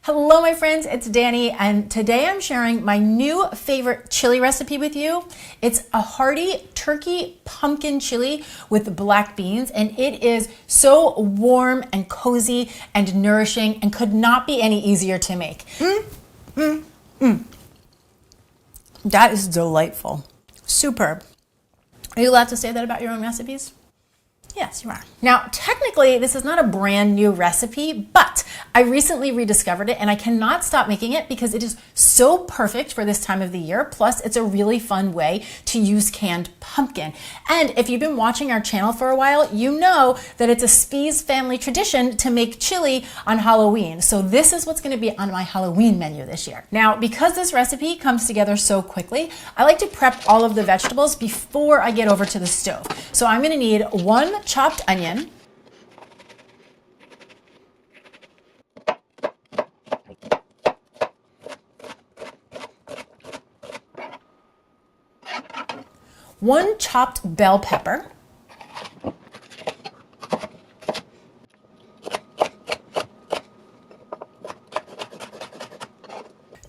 Hello my friends, it's Danny, and today I'm sharing my new favorite chili recipe with you. It's a hearty turkey pumpkin chili with black beans, and it is so warm and cozy and nourishing and could not be any easier to make. That is delightful. Superb. Are you allowed to say that about your own recipes? Yes, you are. Now, technically, this is not a brand new recipe, but I recently rediscovered it and I cannot stop making it because it is so perfect for this time of the year. Plus, it's a really fun way to use canned pumpkin. And if you've been watching our channel for a while, you know that it's a Spees family tradition to make chili on Halloween. So this is what's going to be on my Halloween menu this year. Now, because this recipe comes together so quickly, I like to prep all of the vegetables before I get over to the stove. So I'm going to need one chopped onion, one chopped bell pepper,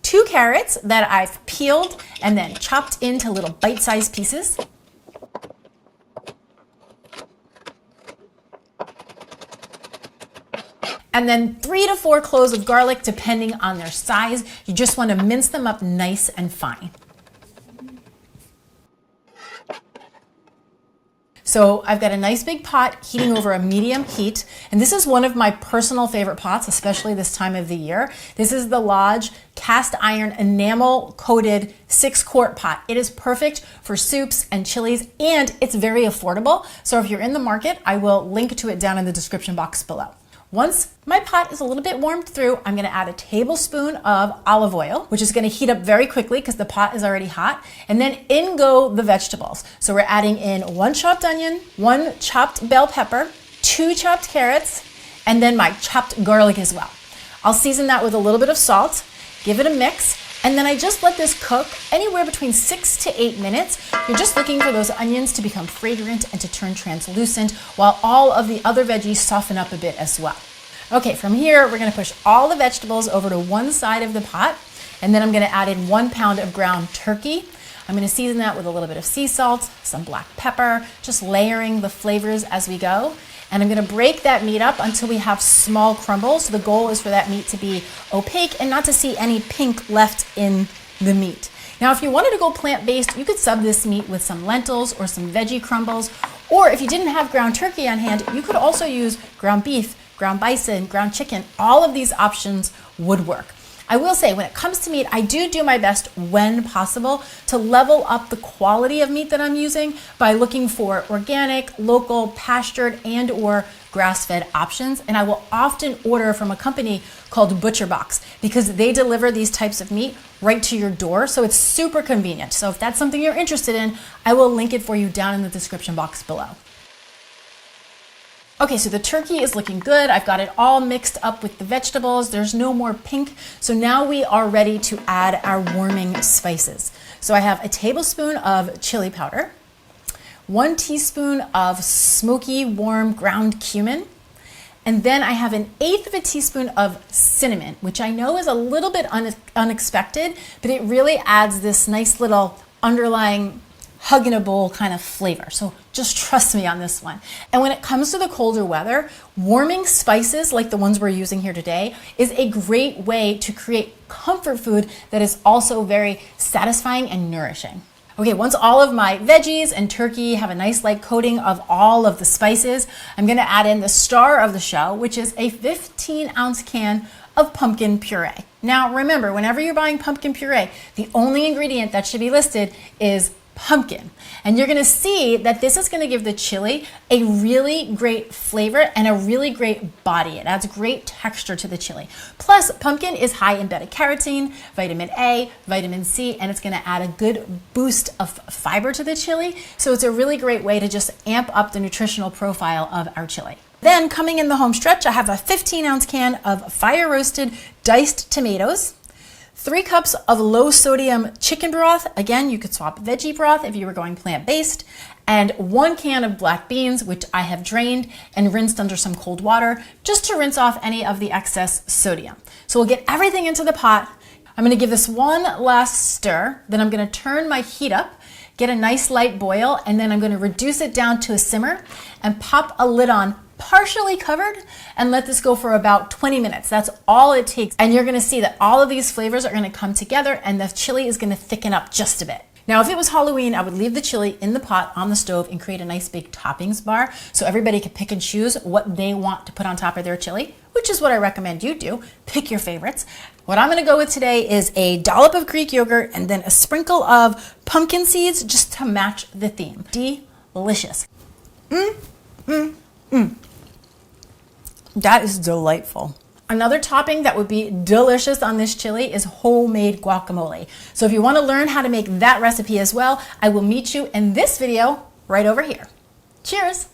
two carrots that I've peeled and then chopped into little bite-sized pieces, and then 3 to 4 cloves of garlic, depending on their size. You just want to mince them up nice and fine. So I've got a nice big pot heating over a medium heat, and this is one of my personal favorite pots, especially this time of the year. This is the Lodge cast iron enamel-coated 6-quart pot. It is perfect for soups and chilies, and it's very affordable. So if you're in the market, I will link to it down in the description box below. Once my pot is a little bit warmed through, I'm gonna add a tablespoon of olive oil, which is gonna heat up very quickly because the pot is already hot. And then in go the vegetables. So we're adding in 1 chopped onion, 1 chopped bell pepper, 2 chopped carrots, and then my chopped garlic as well. I'll season that with a little bit of salt, give it a mix, and then I just let this cook anywhere between 6 to 8 minutes. You're just looking for those onions to become fragrant and to turn translucent while all of the other veggies soften up a bit as well. Okay, from here, we're gonna push all the vegetables over to one side of the pot, and then I'm gonna add in 1 pound of ground turkey. I'm gonna season that with a little bit of sea salt, some black pepper, just layering the flavors as we go. And I'm gonna break that meat up until we have small crumbles. So the goal is for that meat to be opaque and not to see any pink left in the meat. Now, if you wanted to go plant-based, you could sub this meat with some lentils or some veggie crumbles. Or if you didn't have ground turkey on hand, you could also use ground beef, ground bison, ground chicken. All of these options would work. I will say, when it comes to meat, I do my best when possible to level up the quality of meat that I'm using by looking for organic, local, pastured, and or grass-fed options. And I will often order from a company called ButcherBox because they deliver these types of meat right to your door. So it's super convenient. So if that's something you're interested in, I will link it for you down in the description box below. Okay, so the turkey is looking good. I've got it all mixed up with the vegetables. There's no more pink. So now we are ready to add our warming spices. So I have a tablespoon of chili powder, 1 teaspoon of smoky warm ground cumin, and then I have 1/8 of a teaspoon of cinnamon, which I know is a little bit unexpected, but it really adds this nice little underlying hug in a bowl kind of flavor. So just trust me on this one. And when it comes to the colder weather, warming spices like the ones we're using here today is a great way to create comfort food that is also very satisfying and nourishing. Okay, once all of my veggies and turkey have a nice light coating of all of the spices, I'm gonna add in the star of the show, which is a 15-ounce can of pumpkin puree. Now remember, whenever you're buying pumpkin puree, the only ingredient that should be listed is pumpkin. And you're gonna see that this is gonna give the chili a really great flavor and a really great body. It adds great texture to the chili. Plus, pumpkin is high in beta-carotene, vitamin A, vitamin C, and it's gonna add a good boost of fiber to the chili. So it's a really great way to just amp up the nutritional profile of our chili. Then coming in the home stretch, I have a 15-ounce can of fire-roasted diced tomatoes, 3 cups of low sodium chicken broth. Again, you could swap veggie broth if you were going plant-based. and 1 can of black beans, which I have drained and rinsed under some cold water, just to rinse off any of the excess sodium. So we'll get everything into the pot. I'm gonna give this one last stir, then I'm gonna turn my heat up, get a nice light boil, and then I'm gonna reduce it down to a simmer and pop a lid on, partially covered, and let this go for about 20 minutes. That's all it takes. And you're gonna see that all of these flavors are gonna come together and the chili is gonna thicken up just a bit. Now, if it was Halloween, I would leave the chili in the pot on the stove and create a nice big toppings bar so everybody can pick and choose what they want to put on top of their chili, which is what I recommend you do. Pick your favorites. What I'm gonna go with today is a dollop of Greek yogurt and then a sprinkle of pumpkin seeds just to match the theme. Delicious. That is delightful. Another topping that would be delicious on this chili is homemade guacamole. So if you want to learn how to make that recipe as well, I will meet you in this video right over here. Cheers!